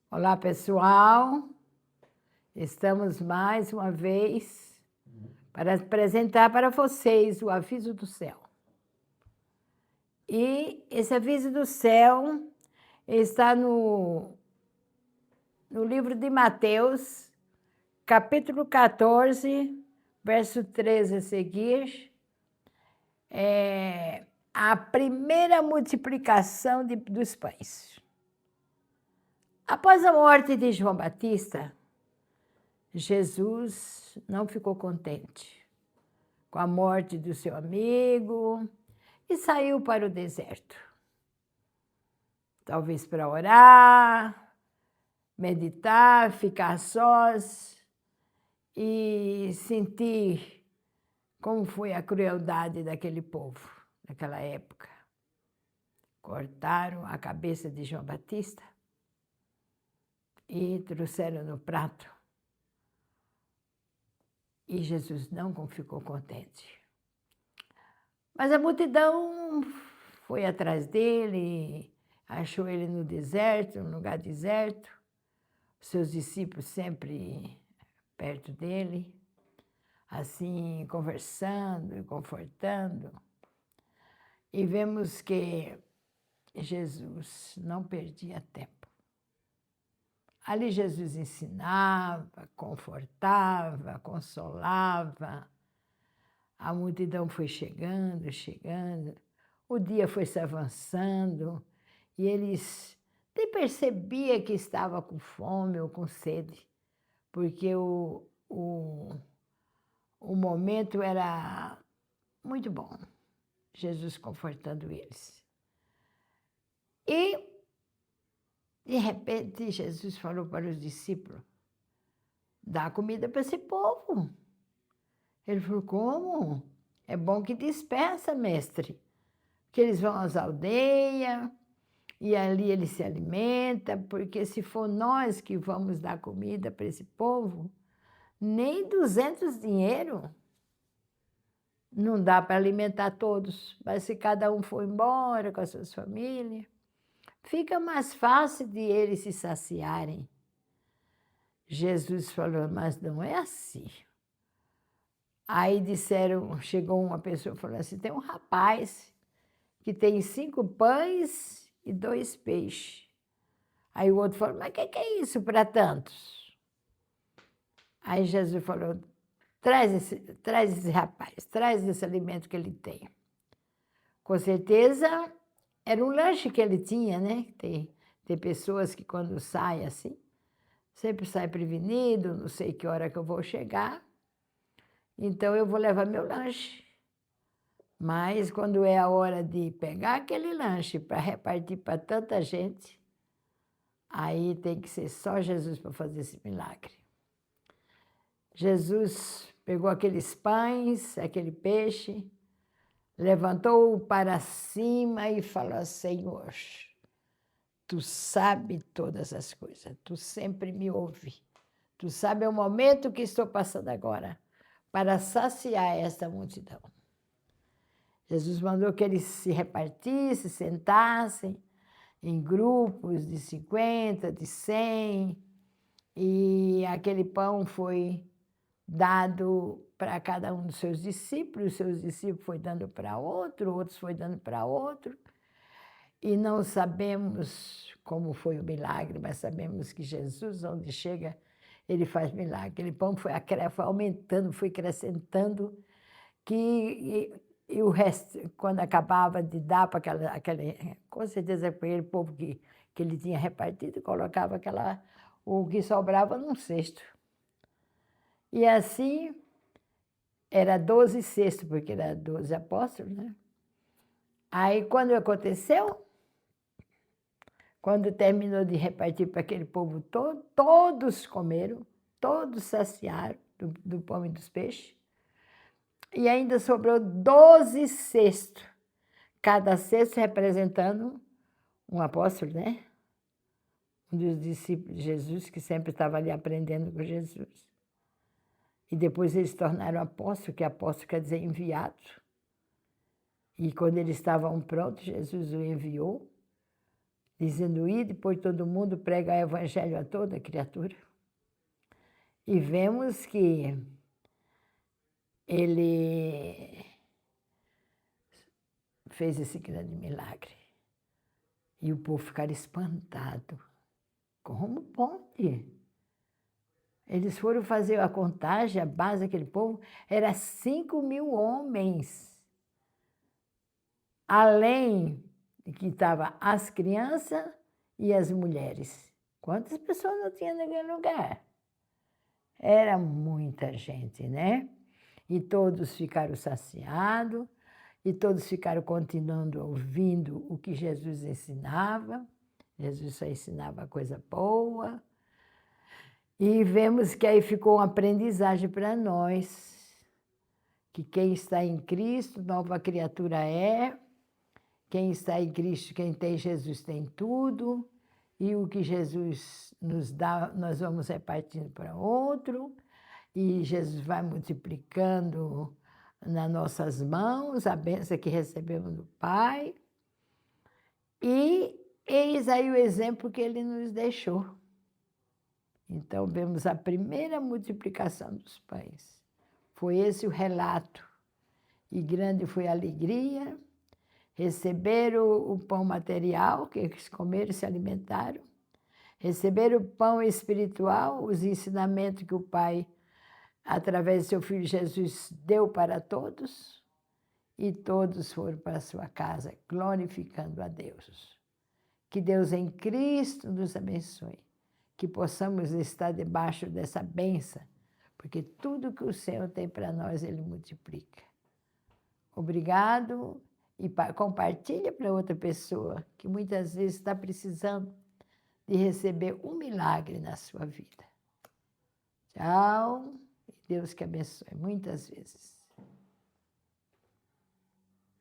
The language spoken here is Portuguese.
Olá, pessoal. Estamos mais uma vez para apresentar para vocês o aviso do céu. E esse aviso do céu está no livro de Mateus, capítulo 14, verso 13 a seguir. É a primeira multiplicação dos pães. Após a morte de João Batista, Jesus não ficou contente com a morte do seu amigo e saiu para o deserto. Talvez para orar, meditar, ficar sós e sentir como foi a crueldade daquele povo naquela época. Cortaram a cabeça de João Batista e trouxeram no prato. E Jesus não ficou contente. Mas a multidão foi atrás dele, achou ele no deserto, num lugar deserto, seus discípulos sempre perto dele, assim, conversando e confortando. E vemos que Jesus não perdia tempo. Ali Jesus ensinava, confortava, consolava. A multidão foi chegando, chegando. O dia foi se avançando e eles nem percebiam que estava com fome ou com sede, porque o momento era muito bom, Jesus confortando eles. E, de repente, Jesus falou para os discípulos, dá comida para esse povo. Ele falou, como? É bom que dispersa, mestre. Que eles vão às aldeias e ali eles se alimentam, porque se for nós que vamos dar comida para esse povo, nem 200 dinheiro não dá para alimentar todos. Mas se cada um for embora com as suas famílias, fica mais fácil de eles se saciarem. Jesus falou, mas não é assim. Aí disseram, chegou uma pessoa e falou assim, tem um rapaz que tem 5 pães e 2 peixes. Aí o outro falou, mas o que é isso para tantos? Aí Jesus falou, traz esse rapaz, traz esse alimento que ele tem. Com certeza, era um lanche que ele tinha, né? Tem pessoas que quando saem assim, sempre sai prevenido, não sei que hora que eu vou chegar, então eu vou levar meu lanche. Mas quando é a hora de pegar aquele lanche para repartir para tanta gente, aí tem que ser só Jesus para fazer esse milagre. Jesus pegou aqueles pães, aquele peixe, levantou-o para cima e falou, Senhor, Tu sabe todas as coisas, Tu sempre me ouve. Tu sabe o momento que estou passando agora para saciar esta multidão. Jesus mandou que eles se repartissem, sentassem em grupos de 50, de 100, e aquele pão foi dado para cada um dos seus discípulos, os seus discípulos foi dando para outro, outros foi dando para outro, e não sabemos como foi o milagre, mas sabemos que Jesus, onde chega, ele faz milagre. Aquele pão foi aumentando, foi acrescentando, e o resto, quando acabava de dar para aquele, com certeza para aquele povo que ele tinha repartido, colocava o que sobrava num cesto. E assim, era 12 cestos, porque era 12 apóstolos, né? Aí, quando aconteceu, quando terminou de repartir para aquele povo todo, todos comeram, todos saciaram do pão e dos peixes, e ainda sobrou 12 cestos, cada cesto representando um apóstolo, né? Um dos discípulos de Jesus, que sempre estava ali aprendendo com Jesus. E depois eles se tornaram apóstolos, que apóstolo quer dizer enviado. E quando eles estavam prontos, Jesus o enviou. dizendo: ide por todo mundo, prega o evangelho a toda criatura. E vemos que ele fez esse grande milagre. E o povo ficar espantado. Como pode? Eles foram fazer a contagem, a base daquele povo, era 5.000 homens. Além de que estavam as crianças e as mulheres. Quantas pessoas não tinha naquele lugar? Era muita gente, né? E todos ficaram saciados, e todos ficaram continuando ouvindo o que Jesus ensinava. Jesus só ensinava coisa boa. E vemos que aí ficou uma aprendizagem para nós, que quem está em Cristo, nova criatura é, quem está em Cristo, quem tem Jesus tem tudo, e o que Jesus nos dá, nós vamos repartindo para outro, e Jesus vai multiplicando nas nossas mãos a bênção que recebemos do Pai, e eis aí o exemplo que Ele nos deixou. Então, vemos a primeira multiplicação dos pães. Foi esse o relato. E grande foi a alegria. Receberam o pão material, que eles comeram e se alimentaram. Receberam o pão espiritual, os ensinamentos que o Pai, através de seu Filho Jesus, deu para todos. E todos foram para a sua casa, glorificando a Deus. Que Deus em Cristo nos abençoe. Que possamos estar debaixo dessa bênção, porque tudo que o Senhor tem para nós, Ele multiplica. Obrigado e compartilha para outra pessoa que muitas vezes está precisando de receber um milagre na sua vida. Tchau, e Deus que abençoe muitas vezes.